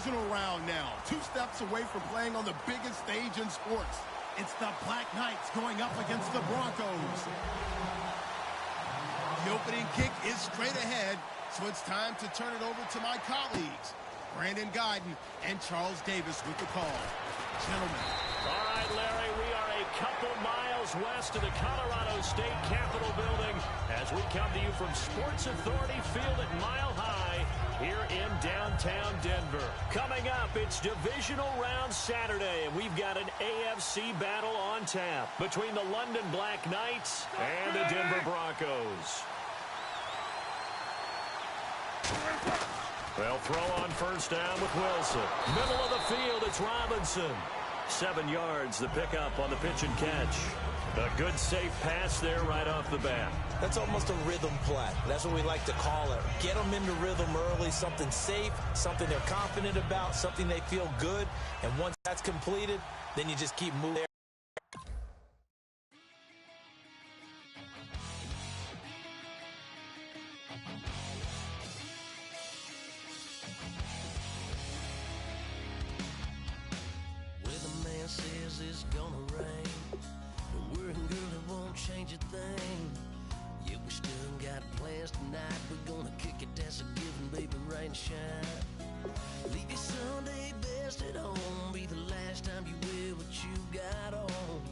divisional round now. 2 steps away from playing on the biggest stage in sports. It's the Black Knights going up against the Broncos. The opening kick is straight ahead, so it's time to turn it over to my colleagues, Brandon Guyton and Charles Davis with the call. Gentlemen. All right, Larry, we are a couple miles west of the Colorado State Capitol building as we come to you from Sports Authority Field at Mile High here in downtown Denver. Coming up, it's divisional round Saturday, and we've got an AFC battle on tap between the London Black Knights and the Denver Broncos. They'll throw on first down with Wilson. Middle of the field, it's Robinson. 7 yards, the pickup on the pitch and catch. A good, safe pass there right off the bat. That's almost a rhythm play. That's what we like to call it. Get them into rhythm early, something safe, something they're confident about, something they feel good. And once that's completed, then you just keep moving. Says it's gonna rain, but we're in girl, it won't change a thing. Yeah, we still got plans tonight. We're gonna kick it, that's a given, baby, rain and shine. Leave your Sunday best at home, be the last time you wear what you got on.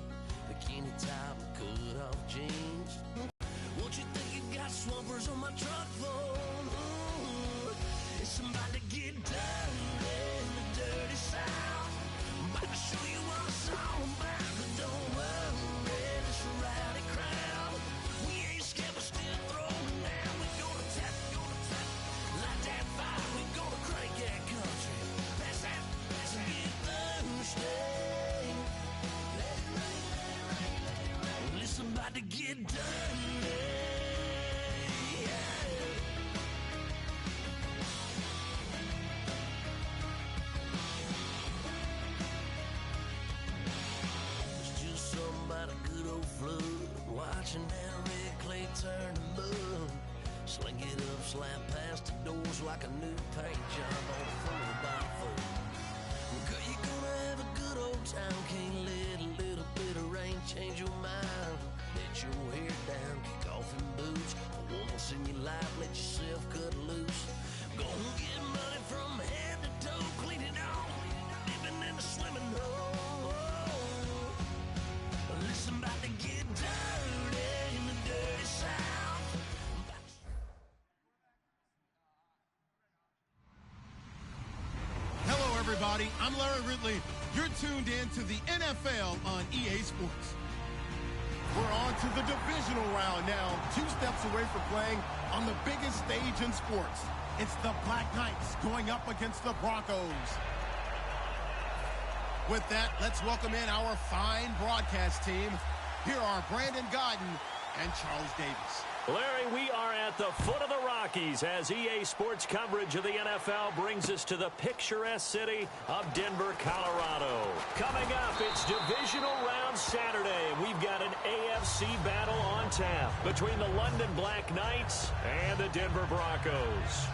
Bikini top and cut off jeans. What you think you got swampers on my truck phone? Ooh, it's about to get dirty in the dirty south. I'm about to show you what it's all about, but don't worry, this rowdy crowd. We ain't scared, but still throwing down. We gonna tap, light that fire. We gonna crank that country. Pass and get thirsty. Let it rain. Well, it's about to get dirty. Watching that red clay turn to mud. Sling it up, slap past the doors like a new paint job on a 4x4. Girl, you're gonna have a good old time. Can't let a little bit of rain change your mind. Let your hair down, kick off in boots. For once in your life, let yourself cut loose. Gonna get money from head to toe, clean it off. Living in the swimming hole. Listen, about to get dirty in the dirty south. Hello, everybody. I'm Larry Ridley. You're tuned in to the NFL on EA Sports. We're on to the divisional round now. 2 steps away from playing on the biggest stage in sports. It's the Black Knights going up against the Broncos. With that, let's welcome in our fine broadcast team. Here are Brandon Guyton and Charles Davis. Larry, we are at the foot of the Rockies as EA Sports coverage of the NFL brings us to the picturesque city of Denver, Colorado. Coming up, it's divisional round Saturday. We've got an AFC battle on tap between the London Black Knights and the Denver Broncos.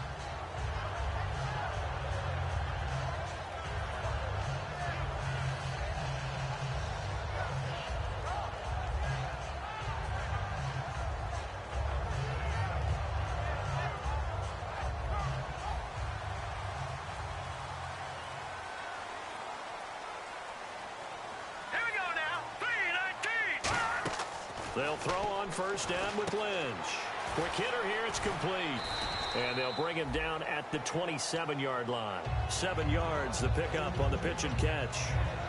They'll throw on first down with Lynch. Quick hitter here, it's complete. And they'll bring him down at the 27-yard line. 7 yards, the pickup on the pitch and catch.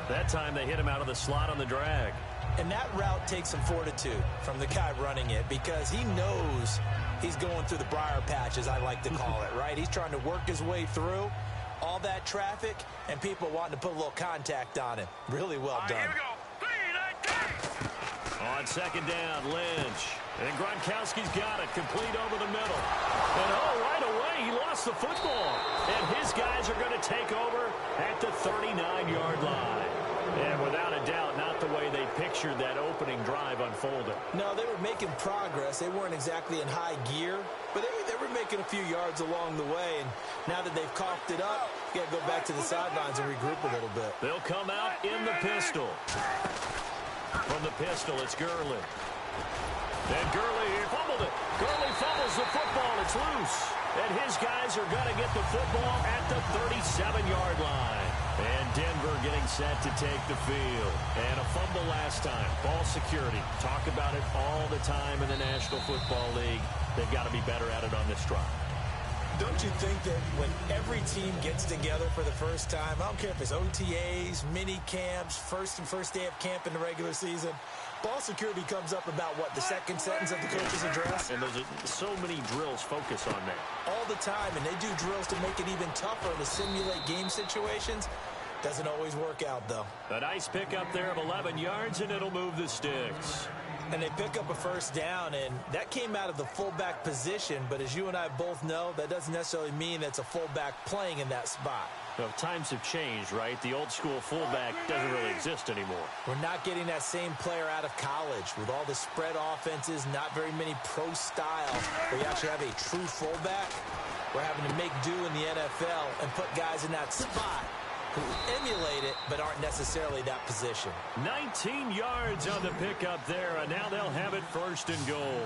That time they hit him out of the slot on the drag. And that route takes some fortitude from the guy running it because he knows he's going through the briar patch, as I like to call it, right? He's trying to work his way through all that traffic and people wanting to put a little contact on him. Really well done. Here we go. 3-19. On second down, Lynch. And Gronkowski's got it, complete over the middle. And right away, he lost the football. And his guys are going to take over at the 39-yard line. And without a doubt, not the way they pictured that opening drive unfolding. No, they were making progress. They weren't exactly in high gear, but they were making a few yards along the way, and now that they've coughed it up, you got to go back to the sidelines and regroup a little bit. They'll come out in the pistol. From the pistol, it's Gurley. And Gurley fumbled it. Gurley fumbles the football. It's loose. And his guys are going to get the football at the 37-yard line. And Denver getting set to take the field. And a fumble last time. Ball security. Talk about it all the time in the National Football League. They've got to be better at it on this drive. Don't you think that when every team gets together for the first time, I don't care if it's OTAs, mini camps, first day of camp in the regular season, ball security comes up about, what, the second sentence of the coach's address? And there's so many drills focus on that. All the time, and they do drills to make it even tougher to simulate game situations. Doesn't always work out, though. A nice pickup there of 11 yards, and it'll move the sticks. And they pick up a first down, and that came out of the fullback position. But as you and I both know, that doesn't necessarily mean it's a fullback playing in that spot. Well, times have changed, right? The old school fullback doesn't really exist anymore. We're not getting that same player out of college with all the spread offenses, not very many pro style where you actually have a true fullback. We're having to make do in the NFL and put guys in that spot who emulate it but aren't necessarily that position. 19 yards on the pickup there, and now they'll have it first and goal.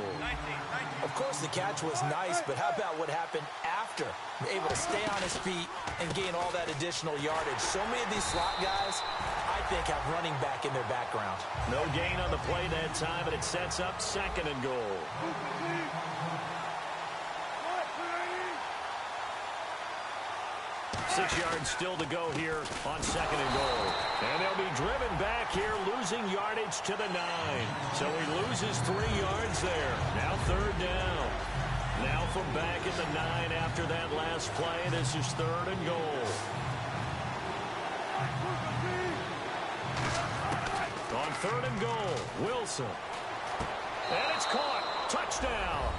Of course, the catch was nice, but how about what happened after? Able to stay on his feet and gain all that additional yardage. So many of these slot guys, I think, have running back in their background. No gain on the play that time, and it sets up second and goal. 6 yards still to go here on second and goal. And they'll be driven back here, losing yardage to the 9. So he loses 3 yards there. Now third down. Now from back at the 9 after that last play. This is third and goal. On third and goal, Wilson. And it's caught. Touchdown.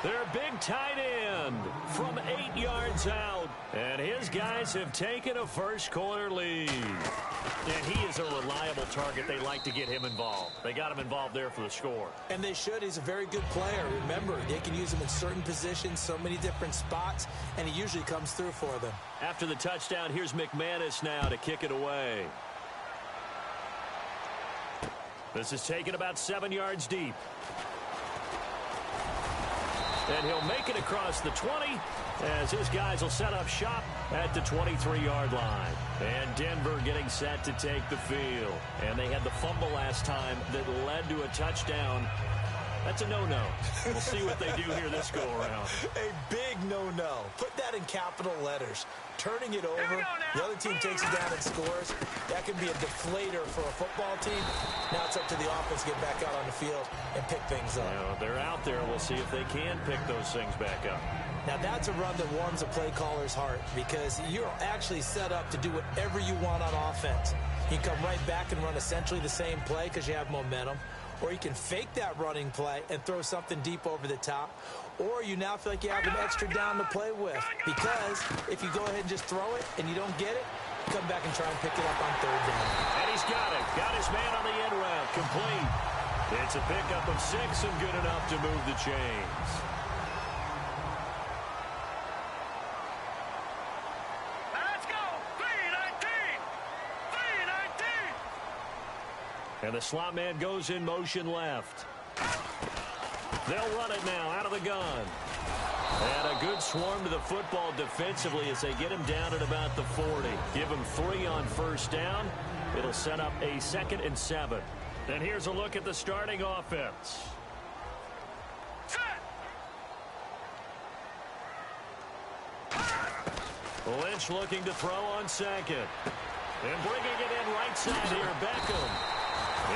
Their big tight end from 8 yards out. And his guys have taken a first-quarter lead. And he is a reliable target. They like to get him involved. They got him involved there for the score. And they should. He's a very good player. Remember, they can use him in certain positions, so many different spots, and he usually comes through for them. After the touchdown, here's McManus now to kick it away. This is taken about 7 yards deep. And he'll make it across the 20 as his guys will set up shop at the 23-yard line. And Denver getting set to take the field. And they had the fumble last time that led to a touchdown. That's a no-no. We'll see what they do here this go-around. A big no-no. Put that in capital letters. Turning it over, the other team takes it down and scores. That can be a deflator for a football team. Now it's up to the offense to get back out on the field and pick things up. Well, they're out there. We'll see if they can pick those things back up. Now that's a run that warms a play caller's heart because you're actually set up to do whatever you want on offense. You can come right back and run essentially the same play because you have momentum. Or you can fake that running play and throw something deep over the top. Or you now feel like you have an extra down to play with. Because if you go ahead and just throw it and you don't get it, come back and try and pick it up on third down. And he's got it. Got his man on the end route. Complete. It's a pickup of 6 and good enough to move the chains. Let's go. 319. 319. And the slot man goes in motion left. They'll run it now out of the gun. And a good swarm to the football defensively as they get him down at about the 40. Give him 3 on first down. It'll set up a 2nd and 7. And here's a look at the starting offense. Set. Lynch looking to throw on second. And bringing it in right side here, Beckham.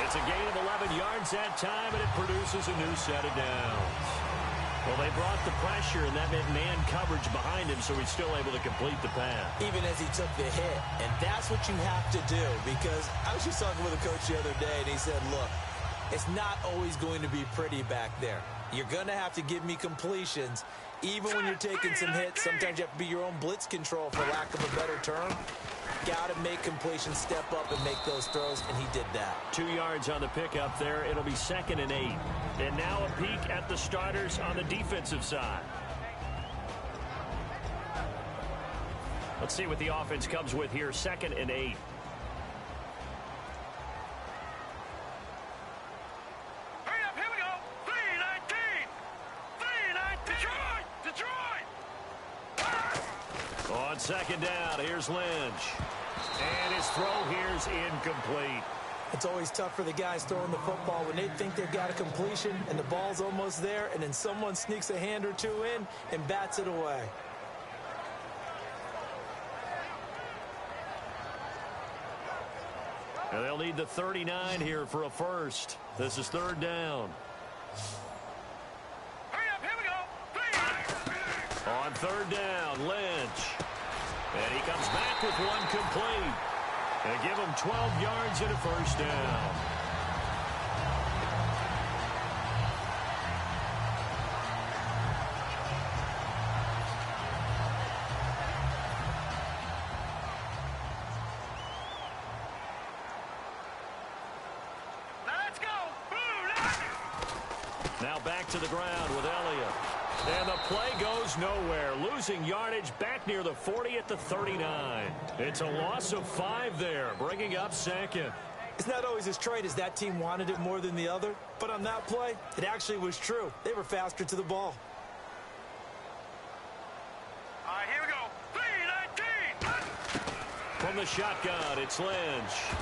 It's a gain of 11 yards that time, and it produces a new set of downs. Well, they brought the pressure, and that meant man coverage behind him, so he's still able to complete the pass. Even as he took the hit. And that's what you have to do, because I was just talking with a coach the other day, and he said, look, it's not always going to be pretty back there. You're going to have to give me completions. Even when you're taking some hits, sometimes you have to be your own blitz control, for lack of a better term. Got to make completions, step up, and make those throws, and he did that. 2 yards on the pickup there. It'll be 2nd and 8. And now a peek at the starters on the defensive side. Let's see what the offense comes with here. 2nd and 8. Hurry up, here we go. 3-19. 3-19. Detroit. On 2nd down, here's Lynch. And his throw here's incomplete. It's always tough for the guys throwing the football when they think they've got a completion and the ball's almost there, and then someone sneaks a hand or two in and bats it away. And they'll need the 39 here for a first. This is 3rd down. Hurry up, here we go. On 3rd down, Lynch. And he comes back with one complete. And give him 12 yards and a first down. Let's go. Now back to the ground with Elliott. And the play goes nowhere. Losing yardage back near the 40 at the 39. It's a loss of 5 there, bringing up 2nd. It's not always as straight as that team wanted it more than the other, but on that play, it actually was true. They were faster to the ball. All right, here we go. 3-19. From the shotgun, it's Lynch.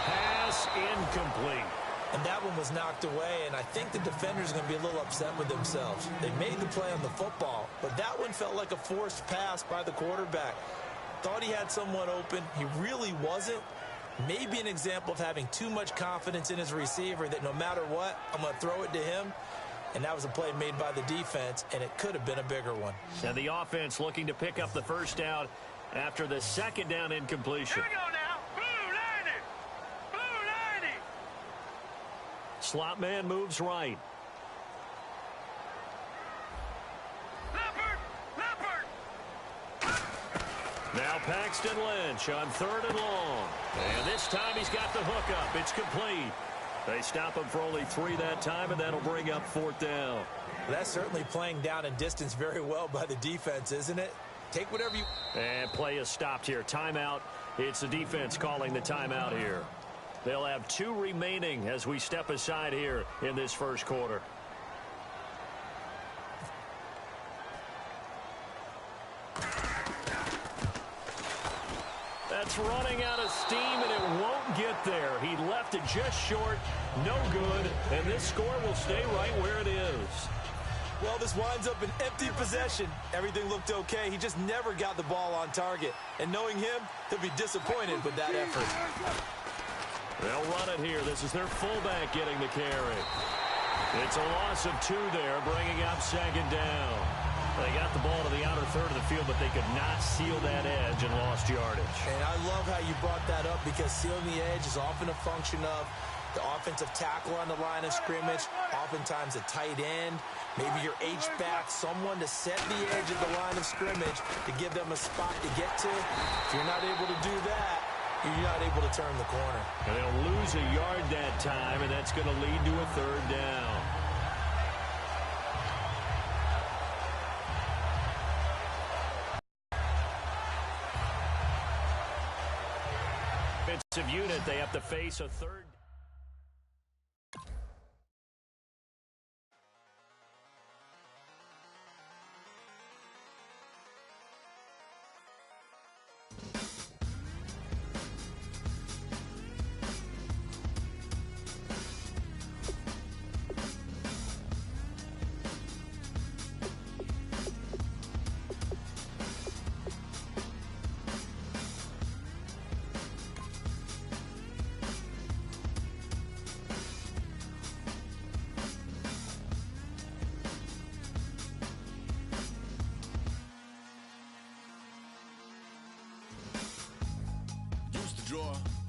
Pass incomplete. And that one was knocked away, and I think the defenders are going to be a little upset with themselves. They made the play on the football, but that one felt like a forced pass by the quarterback. Thought he had someone open. He really wasn't. Maybe an example of having too much confidence in his receiver that no matter what, I'm going to throw it to him. And that was a play made by the defense, and it could have been a bigger one. And the offense looking to pick up the first down after the 2nd down incompletion. Here we go now. Blue 90. Blue 90. Slot man moves right. Leopard. Now Paxton Lynch on 3rd and long. And this time he's got the hookup. It's complete. They stop him for only 3 that time, and that'll bring up 4th down. That's certainly playing down and distance very well by the defense, isn't it? Take whatever you... And play is stopped here. Timeout. It's the defense calling the timeout here. They'll have 2 remaining as we step aside here in this first quarter. That's running out of steam, and it won't get there. He left it just short. No good. And this score will stay right where it is. Well, this winds up an empty possession. Everything looked okay. He just never got the ball on target. And knowing him, he'll be disappointed with that effort. They'll run it here. This is their fullback getting the carry. It's a loss of 2 there, bringing up 2nd down. They got the ball to the outer third of the field, but they could not seal that edge and lost yardage. And I love how you brought that up because sealing the edge is often a function of the offensive tackle on the line of scrimmage, oftentimes a tight end, maybe your H-back, someone to set the edge of the line of scrimmage to give them a spot to get to. If you're not able to do that, you're not able to turn the corner. And they'll lose a yard that time, and that's going to lead to a 3rd down. Defensive unit, they have to face a 3rd.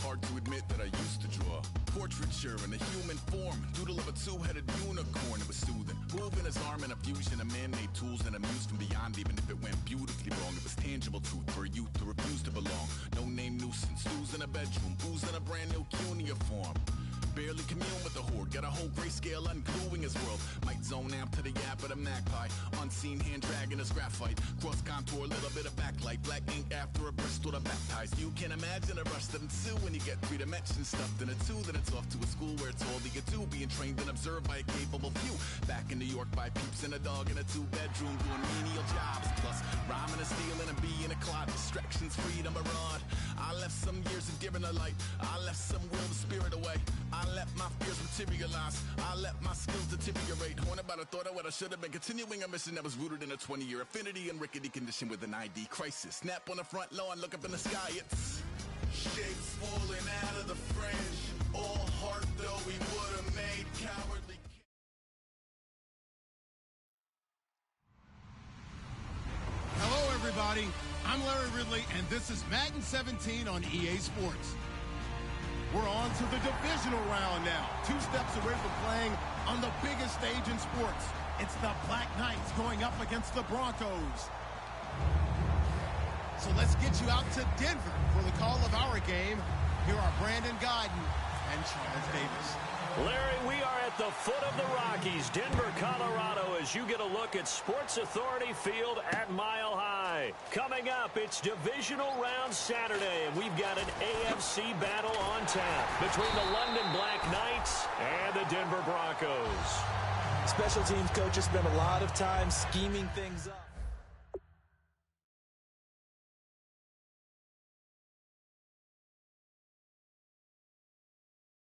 Hard to admit that I used to draw portraiture in a human form, doodle of a 2-headed unicorn. It was soothing, moving his arm in a fusion of man-made tools and amused from beyond. Even if it went beautifully wrong, it was tangible truth for a youth to refuse to belong. No name nuisance, stews in a bedroom, booze in a brand new cuneiform. barely commune with the horde. Got a whole grayscale ungluing his world. Might zone amp to the yap of the magpie. Unseen hand dragging his graphite. Cross contour, a little bit of backlight. Black ink after a Bristol to baptize. You can imagine a rush that ensue when you get 3 dimensions stuffed in a 2. Then it's off to a school where it's all that you do. Being trained and observed by a capable few. Back in New York by peeps and a dog in a 2-bedroom doing menial jobs. Plus rhyming and stealing and being a clot. Distractions, freedom, a rod. I left some years of giving a light. I left some will the spirit away. I let my fears materialize. I let my skills deteriorate. Haunted by the thought of what I should have been. Continuing a mission that was rooted in a 20-year affinity and rickety condition with an ID crisis. Snap on the front lawn, look up in the sky. It's shapes falling out of the fringe. All heart though we would have made cowardly. Hello, everybody. I'm Larry Ridley, and this is Madden 17 on EA Sports. We're on to the divisional round now. 2 steps away from playing on the biggest stage in sports. It's the Black Knights going up against the Broncos. So let's get you out to Denver for the call of our game. Here are Brandon Guyton and Charles Davis. Larry, we are at the foot of the Rockies, Denver, Colorado, as you get a look at Sports Authority Field at Mile High. Coming up, it's Divisional Round Saturday, and we've got an AFC battle on tap between the London Black Knights and the Denver Broncos. Special teams coaches spend a lot of time scheming things up.